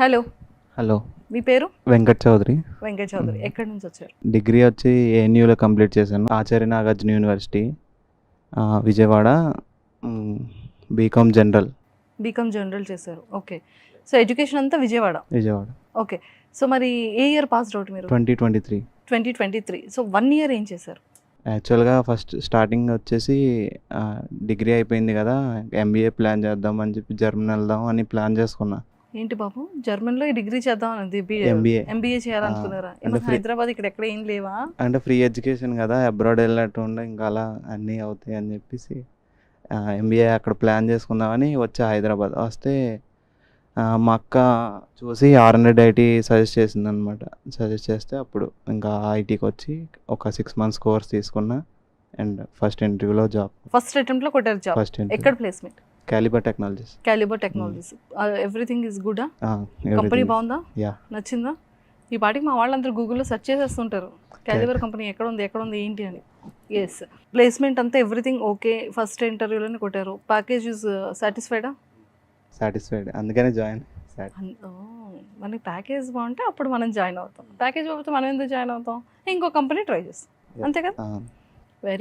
Hello. Hello, మీ పేరు? వెంకట్ చౌదరి. వెంకట్ చౌదరి. ఎక్కడి నుంచి వచ్చారు? డిగ్రీ వచ్చి ఏఎన్యూలో కంప్లీట్ చేశాను. Acharya Nagarjuna university, Vijayawada. BCom general. BCom general చేశారు. ఓకే. సో ఎడ్యుకేషన్ అంతా విజయవాడ. విజయవాడ. ఓకే. సో మరి ఏ ఇయర్ పాస్డ్ అవుట్ మీరు? 2023. 2023. సో 1 ఇయర్ ఏం చేశారు? యాక్చువల్గా ఫస్ట్ స్టార్టింగ్ వచ్చేసి డిగ్రీ అయిపోయింది కదా, ఎంబీఏ ప్లాన్ చేద్దాం అని చెప్పి జర్మన్ వెళ్దాం అని ప్లాన్ చేసుకున్నా. ఏంటి బాబు, జర్మన్లో ఈ డిగ్రీ చేద్దాం అనేది ఎంబీఏ. ఎంబీఏ చేయాలనుకున్నారా? అంటే హైదరాబాద్ ఇక్కడ ఎక్కడ ఏం లేవా? అంటే ఫ్రీ ఎడ్యుకేషన్ కదా, అబ్రాడ్ వెళ్ళినట్టు ఉండే, ఇంకా అలా అన్నీ అవుతాయి అని చెప్పేసి ఎంబీఏ అక్కడ ప్లాన్ చేసుకుందామని వచ్చా హైదరాబాద్. వస్తే మా అక్క చూసి R&D IT సజెస్ట్ చేసింది అనమాట. సజెస్ట్ చేస్తే అప్పుడు ఇంకా ఐటీకి వచ్చి ఒక 6 months కోర్స్ తీసుకున్నా. అండ్ ఫస్ట్ ఇంటర్వ్యూలో జాబ్. ఫస్ట్ అటెంప్ట్లో కొట్టారు జాబ్. ఫస్ట్ ఇంటర్వ్యూ ఎక్కడ placement? Calibre technologies. Calibre technologies. Everything is good? Company బాగుందా? యా. నచ్చిందా? ఈ పాటికి మా వాళ్ళందరూ గూగుల్లో సెర్చ్ చేసేస్తుంటారు, క్యాలిబర్ కంపెనీ ఎక్కడ ఉంది ఏంటి అని. ఎస్, ప్లేస్మెంట్ అంతా ఎవ్రీథింగ్ ఓకే. ఫస్ట్ ఇంటర్వ్యూలోనే కొట్టారు. ప్యాకేజ్ ఇస్ సాటిస్ఫైడా? సాటిస్ఫైడ్, అందుకనే జాయిన్. మనకి ప్యాకేజ్ బాగుంటే అప్పుడు మనం జాయిన్ అవుతాం. ప్యాకేజ్ బాగుంటే మనం ఎందుకు జాయిన్ అవుతాం? ఇంకో కంపెనీ ట్రై చేస్తాం, అంతే కదా. వెరీ